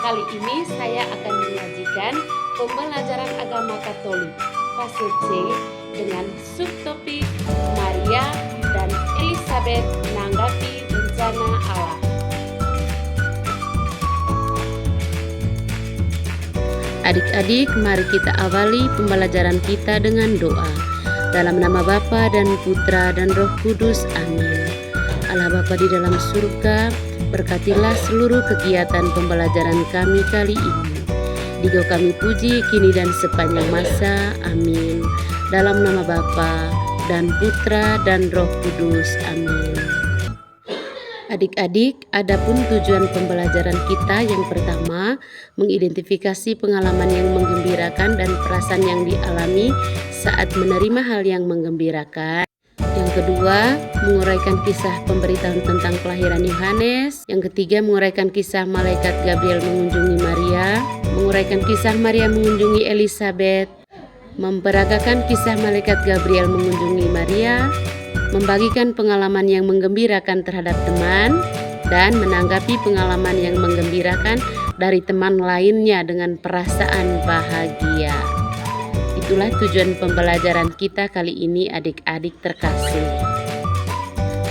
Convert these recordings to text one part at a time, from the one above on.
Kali ini saya akan menyajikan pembelajaran agama Katolik fase C dengan subtopik Maria dan Elizabeth menanggapi rencana Allah. Adik-adik, mari kita awali pembelajaran kita dengan doa. Dalam nama Bapa dan Putra dan Roh Kudus, amin. Allah Bapa di dalam surga, berkatilah seluruh kegiatan pembelajaran kami kali ini. Digo kami puji kini dan sepanjang masa, amin. Dalam nama Bapa dan Putra dan Roh Kudus, amin. Adik-adik, adapun tujuan pembelajaran kita yang pertama, mengidentifikasi pengalaman yang menggembirakan dan perasaan yang dialami saat menerima hal yang menggembirakan. Yang kedua, menguraikan kisah pemberitahuan tentang kelahiran Yohanes. Yang ketiga, menguraikan kisah malaikat Gabriel mengunjungi Maria, menguraikan kisah Maria mengunjungi Elizabeth, memperagakan kisah malaikat Gabriel mengunjungi Maria, membagikan pengalaman yang menggembirakan terhadap teman, dan menanggapi pengalaman yang menggembirakan dari teman lainnya dengan perasaan bahagia. Itulah tujuan pembelajaran kita kali ini, adik-adik terkasih.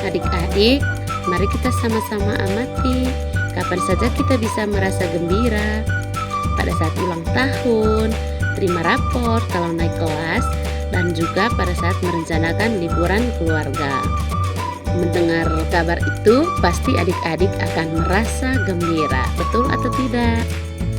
Adik-adik, mari kita sama-sama amati kapan saja kita bisa merasa gembira. Pada saat ulang tahun, terima rapor kalau naik kelas, dan juga pada saat merencanakan liburan keluarga. Mendengar kabar itu, pasti adik-adik akan merasa gembira. Betul atau tidak?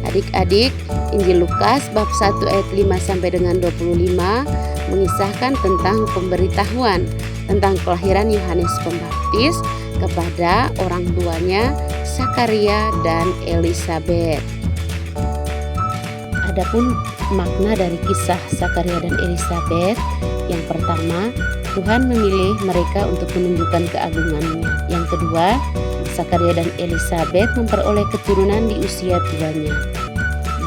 Adik-adik, Injil Lukas bab 1 ayat 5 sampai dengan 25 mengisahkan tentang pemberitahuan tentang kelahiran Yohanes Pembaptis kepada orang tuanya Zakaria dan Elizabeth. Adapun makna dari kisah Zakaria dan Elizabeth, yang pertama, Tuhan memilih mereka untuk menunjukkan keagungannya. Yang kedua, Zakaria dan Elizabeth memperoleh keturunan di usia tuanya.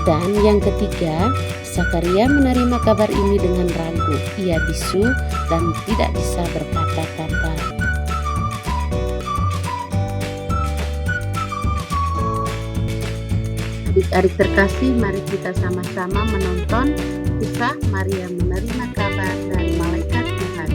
Dan yang ketiga, Zakaria menerima kabar ini dengan ragu. Ia bisu dan tidak bisa berkata-kata. Adik-adik terkasih, mari kita sama-sama menonton kisah Maria menerima kabar dari malaikat Tuhan.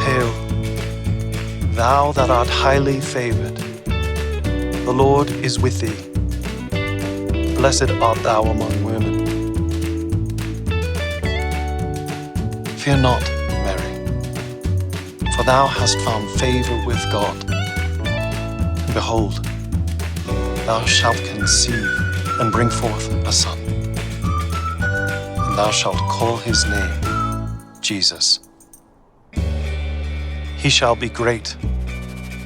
Hail, thou that art highly favored, the Lord is with thee. Blessed art thou among women. Fear not, Mary, for thou hast found favor with God. And behold, thou shalt conceive and bring forth a son, and thou shalt call his name Jesus. He shall be great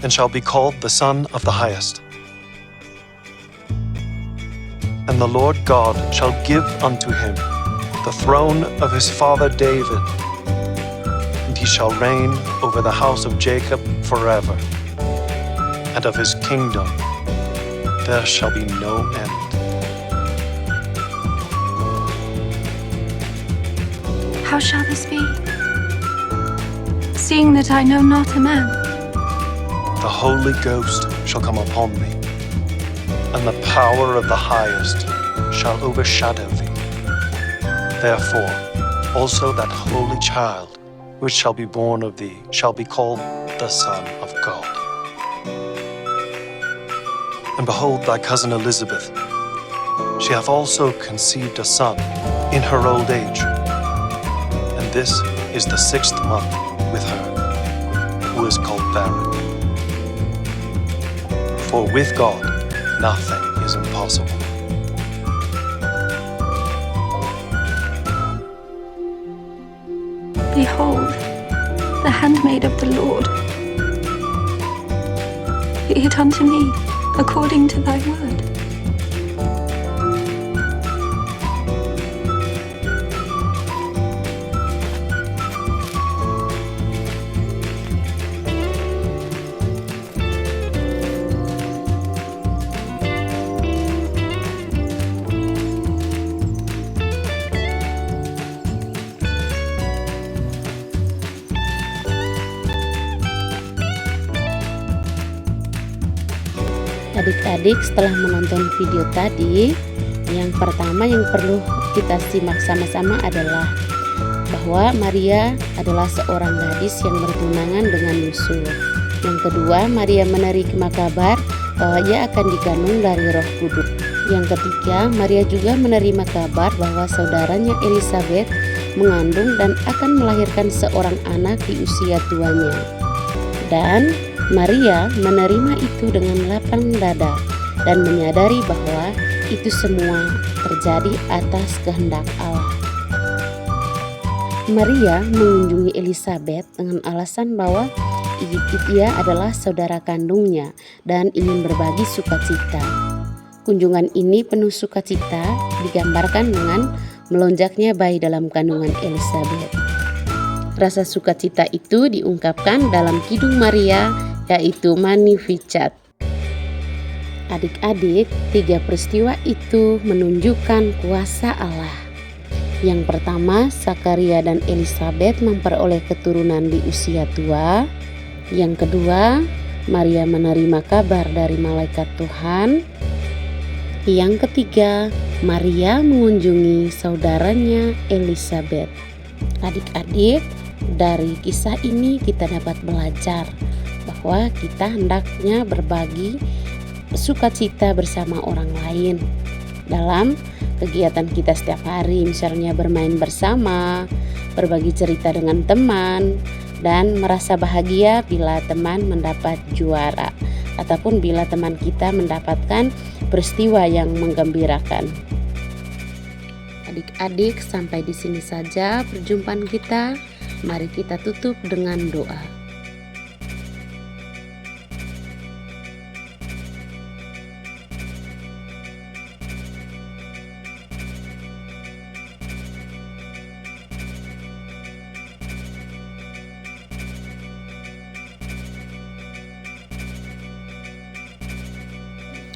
and shall be called the Son of the Highest. And the Lord God shall give unto him the throne of his father David, and he shall reign over the house of Jacob forever, and of his kingdom there shall be no end. How shall this be, seeing that I know not a man? The Holy Ghost shall come upon thee, and the power of the Highest shall overshadow thee. Therefore also that holy child which shall be born of thee shall be called the Son of God. And behold, thy cousin Elizabeth, she hath also conceived a son in her old age, and this is the 6th month with her, who is called barren. For with God nothing is impossible. Behold, the handmaid of the Lord. Be it unto me according to thy word. Adik-adik, setelah menonton video tadi, yang pertama yang perlu kita simak sama-sama adalah bahwa Maria adalah seorang gadis yang bertunangan dengan Yusuf. Yang kedua, Maria menerima kabar bahwa ia akan dikandung dari Roh Kudus. Yang ketiga, Maria juga menerima kabar bahwa saudaranya Elizabeth mengandung dan akan melahirkan seorang anak di usia tuanya. Dan Maria menerima itu dengan lapang dada dan menyadari bahwa itu semua terjadi atas kehendak Allah. Maria mengunjungi Elizabeth dengan alasan bahwa ia adalah saudara kandungnya dan ingin berbagi sukacita. Kunjungan ini penuh sukacita digambarkan dengan melonjaknya bayi dalam kandungan Elizabeth. Rasa sukacita itu diungkapkan dalam Kidung Maria, yaitu Magnificat. Adik-adik, 3 peristiwa itu menunjukkan kuasa Allah. Yang pertama, Zakaria dan Elizabeth memperoleh keturunan di usia tua. Yang kedua, Maria menerima kabar dari malaikat Tuhan. Yang ketiga, Maria mengunjungi saudaranya Elizabeth. Adik-adik, dari kisah ini kita dapat belajar bahwa kita hendaknya berbagi sukacita bersama orang lain dalam kegiatan kita setiap hari, misalnya bermain bersama, berbagi cerita dengan teman, dan merasa bahagia bila teman mendapat juara ataupun bila teman kita mendapatkan peristiwa yang menggembirakan. Adik-adik, sampai di sini saja perjumpaan kita. Mari kita tutup dengan doa.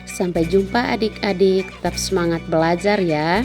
Sampai jumpa adik-adik, tetap semangat belajar ya.